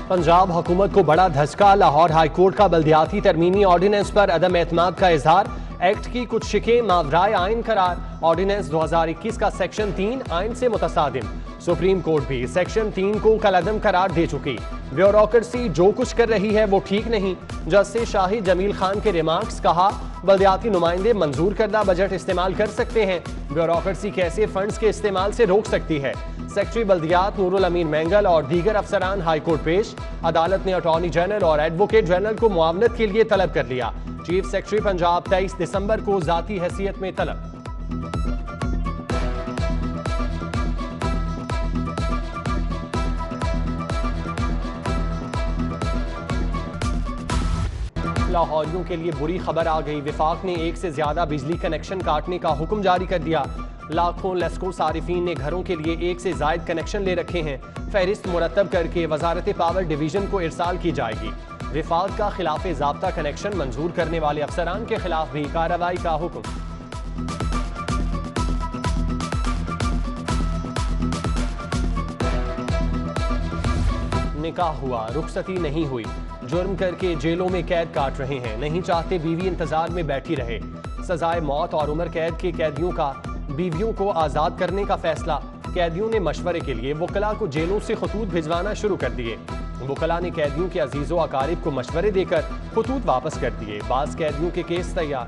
पंजाब हुकूमत को बड़ा धचका। लाहौर हाईकोर्ट का बल्दियाती तरमीमी ऑर्डिनेंस पर अदम एतमाद का इजहार। एक्ट की कुछ शिकें मावराए आइन करार। ऑर्डिनेंस 2021 का सेक्शन 3 आइन से मुतसादिम। सुप्रीम कोर्ट भी सेक्शन 3 को कलअदम करार दे चुकी। ब्यूरोक्रेसी जो कुछ कर रही है वो ठीक नहीं। जस्टिस शाहिद जमील खान के रिमार्क्स। कहा, बल्दियाती नुमाइंदे मंजूर करदा बजट इस्तेमाल कर सकते हैं, ब्यूरोक्रेसी कैसे फंड्स के इस्तेमाल से रोक सकती है। सेक्रेटरी बल्दियात नूरुल अमीन मैंगल और दीगर अफसरान हाईकोर्ट पेश। अदालत ने अटॉर्नी जनरल और एडवोकेट जनरल को मुआवनत के लिए तलब कर लिया। चीफ सेक्रेटरी पंजाब 23 दिसंबर को जाती हैसियत में तलब। लाहौरियों के लिए बुरी खबर आ गई। विफाक ने एक से ज्यादा बिजली कनेक्शन काटने का हुक्म जारी कर दिया। लाखों लेस्को सारिफीन ने घरों के लिए एक से ज्यादा कनेक्शन ले रखे हैं। फहरिस्त मुरतब करके वजारत पावर डिवीजन को इरसाल की जाएगी। विफाक का खिलाफ ज़ाब्ता कनेक्शन मंजूर करने वाले अफसरान के खिलाफ भी कार्रवाई का हुक्म। निकाह हुआ, रुखसती नहीं हुई, जुर्म करके जेलों में कैद काट रहे हैं, नहीं चाहते बीवी इंतजार में बैठी रहे। सजाए मौत और उम्र कैद के कैदियों का बीवियों को आजाद करने का फैसला। कैदियों ने मशवरे के लिए वकला को जेलों से खतूत भिजवाना शुरू कर दिए। वकला ने कैदियों के अजीजों अकारिब को मशवरे देकर खतूत वापस कर दिए। बाज कैदियों के केस तैयार।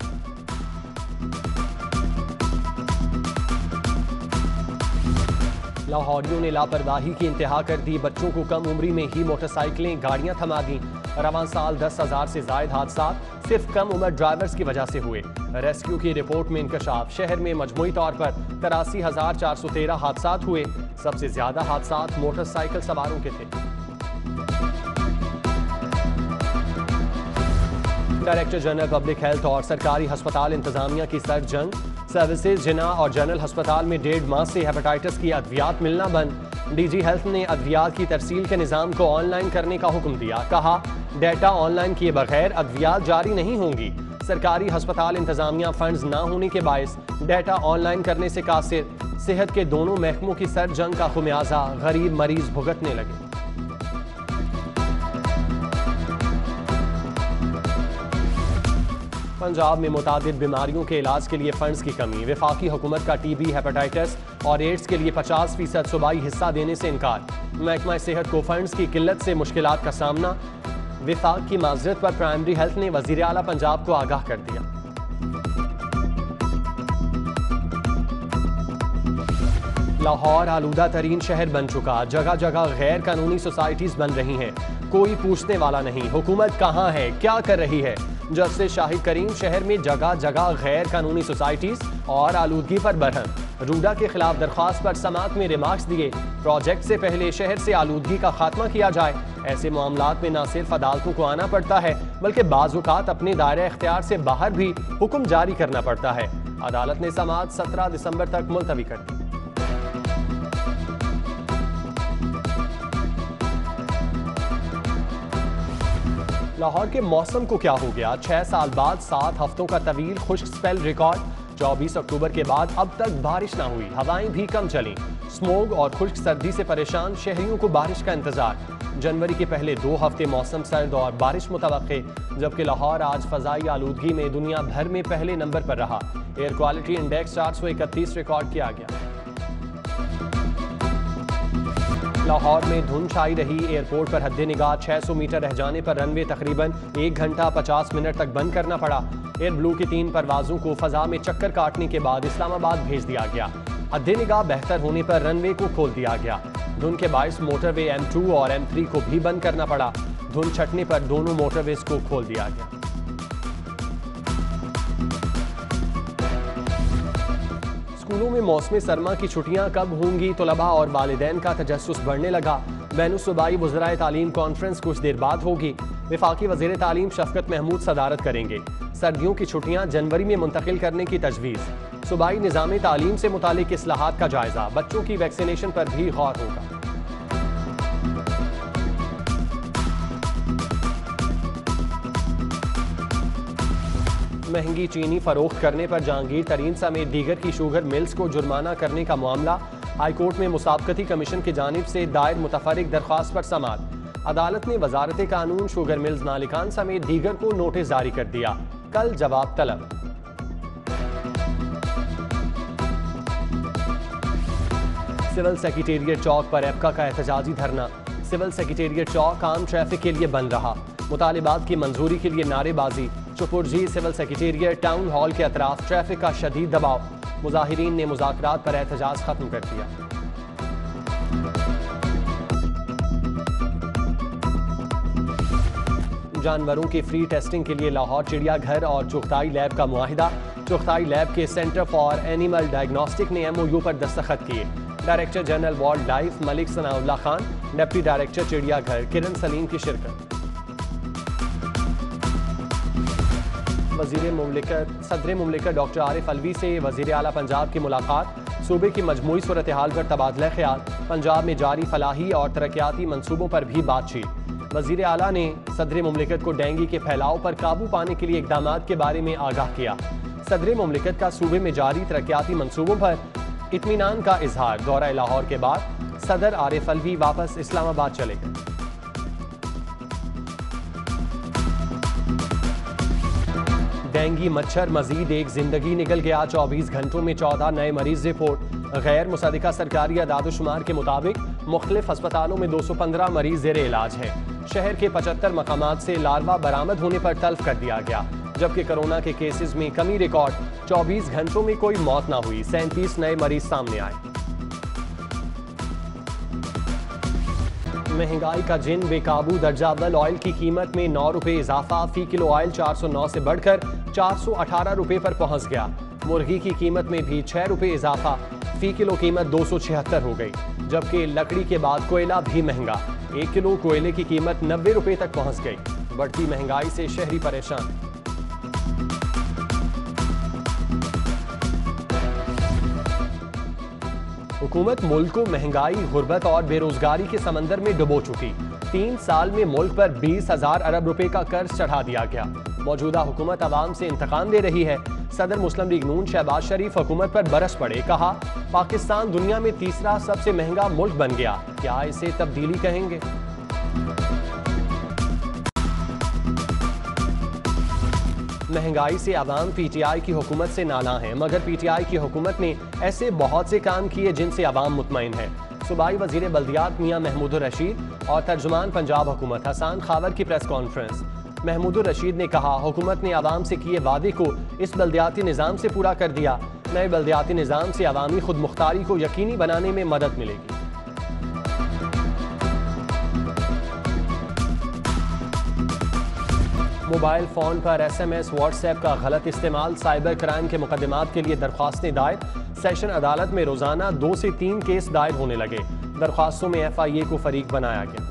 लाहौरियों ने लापरवाही की इंतहा कर दी। बच्चों को कम उम्री में ही मोटरसाइकिलें गाड़ियां थमा दी। रवां साल 10,000 से जायद हादसा सिर्फ कम उम्र ड्राइवर्स की वजह से हुए। रेस्क्यू की रिपोर्ट में इंकशाफ। शहर में मजमूई तौर पर 83,413 हादसा हुए। सबसे ज्यादा हादसा मोटरसाइकिल सवारों के थे। डायरेक्टर जनरल पब्लिक हेल्थ और सरकारी अस्पताल इंतजामिया की सर जंग। सर्विसेज जिना और जनरल अस्पताल में 1.5 माह से हेपेटाइटिस की अद्वियात मिलना बंद। डीजी हेल्थ ने अद्वियात की तरसील के निज़ाम को ऑनलाइन करने का हुक्म दिया। कहा, डेटा ऑनलाइन किए बगैर अद्वियात जारी नहीं होंगी। सरकारी अस्पताल इंतजामिया फंड्स ना होने के बायस डेटा ऑनलाइन करने से कासिर। सेहत के दोनों महकमों की सर जंग का खुमियाजा गरीब मरीज भुगतने लगे। पंजाब में मुतादिद बीमारियों के इलाज के लिए फंड्स की कमी। वफाकी हुकूमत का टीबी, हेपेटाइटिस और एड्स के लिए 50% सूबाई हिस्सा देने से इनकार। महकमा सेहत को फंड्स की किल्लत से मुश्किलात का सामना। वफाक की माजरत पर प्राइमरी हेल्थ ने वजीर आला पंजाब को आगाह कर दिया। लाहौर आलूदा तरीन शहर बन चुका। जगह जगह गैर कानूनी सोसाइटीज बन रही हैं। कोई पूछने वाला नहीं। हुकूमत कहाँ है, क्या कर रही है। जस्टिस शाहिद करीम। शहर में जगह जगह गैर कानूनी सोसाइटीज और आलूदगी पर बरहम। रूडा के खिलाफ दरख्वास्त पर समात में रिमार्क्स दिए। प्रोजेक्ट से पहले शहर से आलूदगी का खात्मा किया जाए। ऐसे मामलात में न सिर्फ अदालतों को आना पड़ता है बल्कि बाज़-औक़ात अपने दायरे इख्तियार से बाहर भी हुक्म जारी करना पड़ता है। अदालत ने समात 17 दिसंबर तक मुलतवी कर दी। लाहौर के मौसम को क्या हो गया। 6 साल बाद 7 हफ्तों का तवील खुश्क स्पेल रिकॉर्ड। 24 अक्टूबर के बाद अब तक बारिश ना हुई। हवाएं भी कम चली। स्मोग और खुश्क सर्दी से परेशान शहरियों को बारिश का इंतजार। जनवरी के पहले 2 हफ्ते मौसम सर्द और बारिश मुतवक्के। जबकि लाहौर आज फजाई आलूदगी में दुनिया भर में पहले नंबर पर रहा। एयर क्वालिटी इंडेक्स 431 रिकॉर्ड किया गया। लाहौर में धुंध छाई रही। एयरपोर्ट पर हद्दे निगाह 600 मीटर रह जाने पर रनवे तकरीबन 1 घंटा 50 मिनट तक बंद करना पड़ा। एयर ब्लू की 3 परवाजों को फजा में चक्कर काटने के बाद इस्लामाबाद भेज दिया गया। हद्दे निगाह बेहतर होने पर रनवे को खोल दिया गया। धुंध के बायस मोटरवे M2 और M3 को भी बंद करना पड़ा। धुंध छटने पर दोनों मोटरवेज को खोल दिया गया। स्कूलों में मौसमी सरमा की छुट्टियां कब होंगी। तलबा और वालिदैन का तजस्सुस बढ़ने लगा। बैनुसूबाई वज़राए तालीम कॉन्फ्रेंस कुछ देर बाद होगी। वफाकी वज़ीर तालीम शफकत महमूद सदारत करेंगे। सर्दियों की छुट्टियां जनवरी में मुंतकिल करने की तजवीज़। सूबाई निज़ाम तालीम से मुतालिक इस्लाहात का जायजा। बच्चों की वैक्सीनेशन पर भी गौर होगा। महंगी चीनी फरोख्त करने पर जहांगीर तरीन समेत दीगर की शुगर मिल्स को जुर्माना करने का मामला। हाईकोर्ट में मुसाबकती कमीशन की जानिब से दायर मुतफर्रिक दरख्वास्त पर समात। अदालत ने वजारत कानून शुगर मिल्स मालिकान समेत दीगर को नोटिस जारी कर दिया। कल जवाब तलब। सिविल सेक्रेटेरिएट चौक पर एप्का का एहतजाजी धरना। सिविल सेक्रेटेरिएट चौक आम ट्रैफिक के लिए बंद रहा। मुतालिबात की मंजूरी के लिए नारेबाजी। चुपुरजी सिविल सेक्रेटेरिएट टाउन हॉल के अतराफ ट्रैफिक का शदीद दबाव। मुजाहिरीन ने मुज़ाकरात पर एहतजाज खत्म कर दिया। जानवरों की फ्री टेस्टिंग के लिए लाहौर चिड़ियाघर और चुगताई लैब का मुआहिदा। चुगताई लैब के सेंटर फॉर एनिमल डायग्नोस्टिक ने MOU पर दस्तखत किए। Director general wild life Malik Sanaullah Khan, deputy director चिड़ियाघर किरण सलीम की शिरकत। सदर मुमलिकत डॉक्टर आरिफ अलवी से वजीर आला पंजाब की मुलाकात। सूबे की मजमूई सूरत हाल पर तबादला ख्याल। पंजाब में जारी फलाही और तरक्याती मंसूबों पर भी बातचीत। वजीर आला ने सदर मुमलिकत को डेंगू के फैलाव पर काबू पाने के लिए इकदाम के बारे में आगाह किया। सदर मुमलिकत का सूबे में जारी तरक्याती मंसूबों पर इत्मीनान का इजहार। दौरा लाहौर के बाद सदर आरिफ अलवी वापस इस्लामाबाद चले गए। डेंगू मच्छर मजीद एक जिंदगी निकल गया। 24 घंटों में 14 नए मरीज रिपोर्ट। गैर मुसद्दिका सरकारी अदाद-ओ-शुमार के मुताबिक मुख्तलिफ अस्पतालों में 215 मरीज ज़ेर इलाज है। शहर के 75 मकामात से लार्वा बरामद होने पर तल्फ कर दिया गया, जबकि कोरोना के केसेस में कमी रिकॉर्ड। 24 घंटों में कोई मौत ना हुई। 37 नए मरीज सामने आए। महंगाई का जिन बेकाबू। दर्जा अव्वल ऑयल की कीमत में 9 रुपए इजाफा। फी किलो ऑयल 409 से बढ़कर 418 रुपए पर पहुंच गया। मुर्गी की कीमत में भी 6 रुपए इजाफा। फी किलो कीमत 276 हो गई। जबकि लकड़ी के बाद कोयला भी महंगा। 1 किलो कोयले की कीमत 90 रुपए तक पहुंच गई। बढ़ती महंगाई से शहरी परेशान। हुकूमत मुल्क को महंगाई, गुर्बत और बेरोजगारी के समंदर में डुबो चुकी। 3 साल में मुल्क पर 20,000 अरब रुपए का कर्ज चढ़ा दिया गया। मौजूदा हुकूमत अवाम से इंतकाम ले रही है। सदर मुस्लिम लीग नून शहबाज शरीफ हुकूमत पर बरस पड़े। कहा, पाकिस्तान दुनिया में तीसरा सबसे महंगा मुल्क बन गया। क्या इसे तब्दीली कहेंगे? महंगाई से आवाम PTI की हुकूमत से नाला है, मगर PTI की हुकूमत ने ऐसे बहुत से काम किए जिनसे आवाम मुतमईन है। सूबाई वजीर बल्दियात मियां महमूदुर रशीद और तर्जुमान पंजाब हुकूमत हसान खावर की प्रेस कॉन्फ्रेंस। महमूदुर रशीद ने कहा, हुकूमत ने आवाम से किए वादे को इस बल्दियाती निज़ाम से पूरा कर दिया। नए बल्दियाती निज़ाम से अवामी खुद मुख्तारी को यकीनी बनाने में मदद मिलेगी। मोबाइल फ़ोन पर SMS, WhatsApp का गलत इस्तेमाल। साइबर क्राइम के मुकदमात के लिए दरख्वास्तें दायर। सेशन अदालत में रोजाना 2 से 3 केस दायर होने लगे। दरख्वास्तों में FIA को फरीक बनाया गया।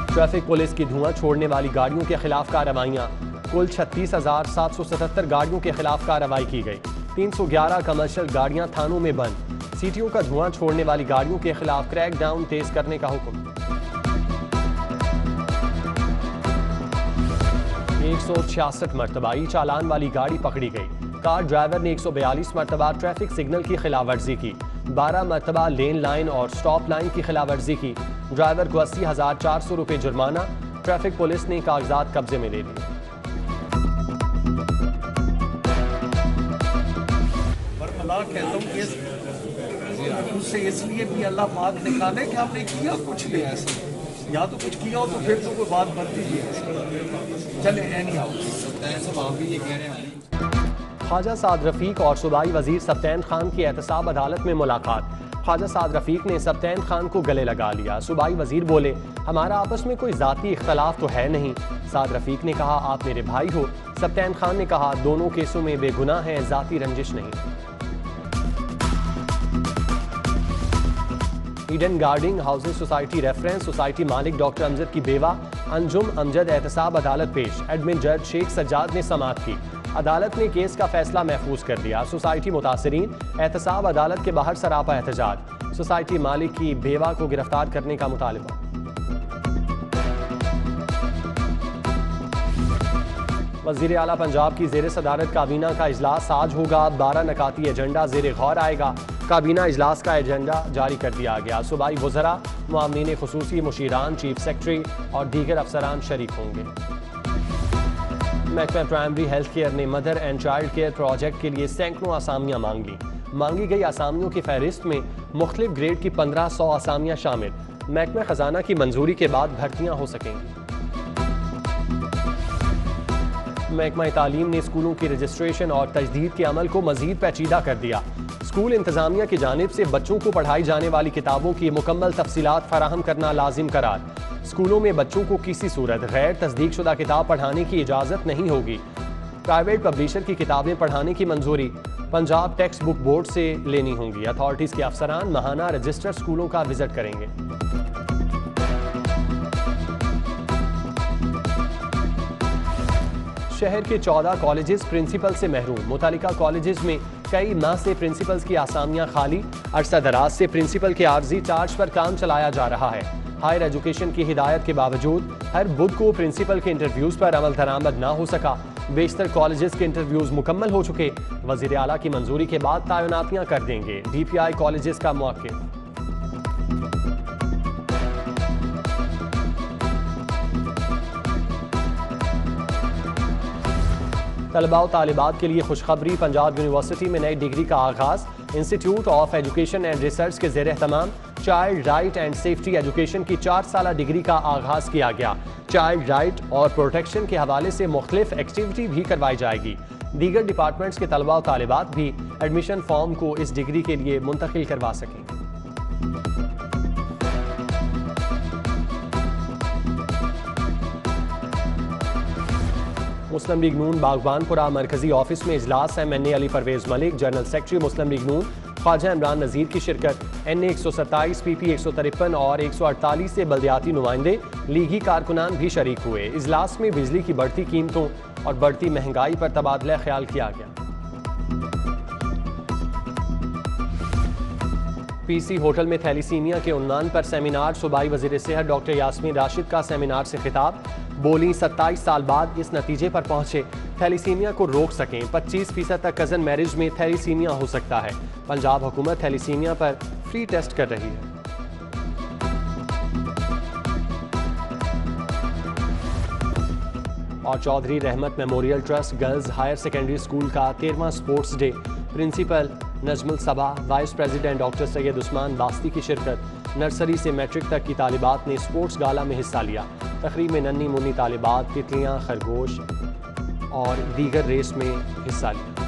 ट्रैफिक पुलिस की धुआं छोड़ने वाली गाड़ियों के खिलाफ कार्रवाइयां। कुल 36,777 गाड़ियों के खिलाफ कार्रवाई की गई। 311 कमर्शियल गाड़ियां थानों में बंद। CTO का धुआं छोड़ने वाली गाड़ियों के खिलाफ क्रैक डाउन तेज करने का हुक्म। 166 मरतबा ई चालान वाली गाड़ी पकड़ी गई। कार ड्राइवर ने 142 मरतबा ट्रैफिक सिग्नल की खिलाफवर्जी की। 12 मरतबा लेन लाइन और स्टॉप लाइन की खिलाफवर्जी की। ड्राइवर को 80,400 रुपए जुर्माना। ट्रैफिक पुलिस ने कागजात कब्जे में ले लिए। कहता हूँ उससे इसलिए भी अल्लाह पाक निकाले कि हमने किया कुछ भी ऐसा, या तो कुछ किया हो तो फिर तो कोई बात बनती है। चले एनी ख्वाजा साद रफीक और सूबाई वजीर सब्तैन खान की एहतसाब अदालत में मुलाकात। ख्वाजा साद रफीक ने सब्तैन खान को गले लगा लिया। सूबाई वजीर बोले, हमारा आपस में कोई जाती इख्तलाफ तो है नहीं। साद रफीक ने कहा, आप मेरे भाई हो। सब्तैन खान ने कहा, दोनों केसों में बेगुनाह है, जाती रंजिश नहीं। Eden Garden housing society reference society मालिक डॉक्टर अमजद की बेवा अंजुम अमजद एहतसाब अदालत पेश। एडमिन जज शेख सज्जाद ने समाअत की। अदालत ने केस का फैसला महफूज कर दिया। सोसाइटी मुतासरीन एहतसाब अदालत के बाहर सरापा एहतजाज। सोसाइटी मालिक की बेवा को गिरफ्तार करने का मुतालबा। वज़ीर आला पंजाब की ज़ेर सदारत काबीना का इजलास आज होगा। 12 नकाती एजेंडा ज़ेर गौर आएगा। काबीना इजलास का एजेंडा जारी कर दिया गया। सूबाई वज़रा, मुआवनीन खुसूसी, मुशीरान, चीफ सेक्रेटरी और दीगर अफसरान शरीक होंगे। महकमा प्राइमरी हेल्थ केयर ने mother and child care project के लिए सैकड़ों आसामियां मांगी गई आसामियों की फहरिस्त में मुख्तलिफ ग्रेड की 1500 आसामियां शामिल। महकमा खजाना की मंजूरी के बाद भर्तियां हो सकेंगी। महकमा तालीम ने स्कूलों की रजिस्ट्रेशन और तजदीद के अमल को मजीद पेचीदा कर दिया। स्कूल इंतजामिया की जानिब से बच्चों को पढ़ाई जाने वाली किताबों की मुकम्मल तफसीलात फराहम करना लाजिम करार। स्कूलों में बच्चों को किसी सूरत गैर तस्दीक शुदा किताब पढ़ाने की इजाज़त नहीं होगी। प्राइवेट पब्लिशर की किताबें पढ़ाने की मंजूरी पंजाब टेक्स्ट बुक बोर्ड से लेनी होंगी। अथॉरिटीज़ के अफसरान माहाना रजिस्टर स्कूलों का विजिट करेंगे। शहर के 14 कॉलेजेस प्रिंसिपल से महरूम। मुतालिका कॉलेजेस में कई माह से प्रिंसिपल्स की आसामियां खाली। अरसा दराज से प्रिंसिपल के आर्जी चार्ज पर काम चलाया जा रहा है। हायर एजुकेशन की हिदायत के बावजूद हर बुध को प्रिंसिपल के इंटरव्यूज पर अमल दरामद ना हो सका। बेशतर कॉलेजेस के इंटरव्यूज मुकम्मल हो चुके। वजीर आला की मंजूरी के बाद तैनातियां कर देंगे। DPI कॉलेजेस का मौक़िफ़। तलबा और तालिबात के लिए खुशखबरी। पंजाब यूनिवर्सिटी में नई डिग्री का आगाज। Institute of education and research के ज़ेर एहतमाम child right and safety education की 4 साला डिग्री का आगाज किया गया। चाइल्ड राइट और प्रोटेक्शन के हवाले से मुख्तलिफ एक्टिविटी भी करवाई जाएगी। दीगर डिपार्टमेंट्स के तलबा और तालिबात भी एडमिशन फॉर्म को इस डिग्री के लिए मुंतकिल करवा सकेंगे। मुस्लिम लीग नून बागबानपुरा मरकजी ऑफिस में इजलास। MNA Ali Parvez Malik, general secretary Muslim League Noon Khawaja Imran Nazir की शिरकत। NA 127, PP 153 और 148 से बल्दियाती नुमाइंदे, लीगी कारकुनान भी शरीक हुए। इजलास में बिजली की बढ़ती कीमतों और बढ़ती महंगाई पर तबादला ख्याल किया गया। PC होटल में थैलीसीमिया के उन्वान पर सेमिनार। सूबाई वज़ीर सेहत डॉक्टर यास्मीन राशिद का सेमिनार से खिताब। बोली 27 साल बाद इस नतीजे पर पहुंचे थैलीसीमिया को रोक सकें। 25% तक कज़न मैरिज में थैलीसीमिया हो सकता है। पंजाब हुकूमत थैलीसीमिया पर फ्री टेस्ट कर रही है। और Chaudhry Rehmat memorial trust girls higher secondary school का 13वां sports day. Principal Najmul Saba, vice president doctor Syed Usman Basti की शिरकत। नर्सरी से मैट्रिक तक की तालिबात ने स्पोर्ट्स गाला में हिस्सा लिया। तकरीब में नन्ही मुन्नी तालिबात तितलियां, खरगोश और दीगर रेस में हिस्सा लिया।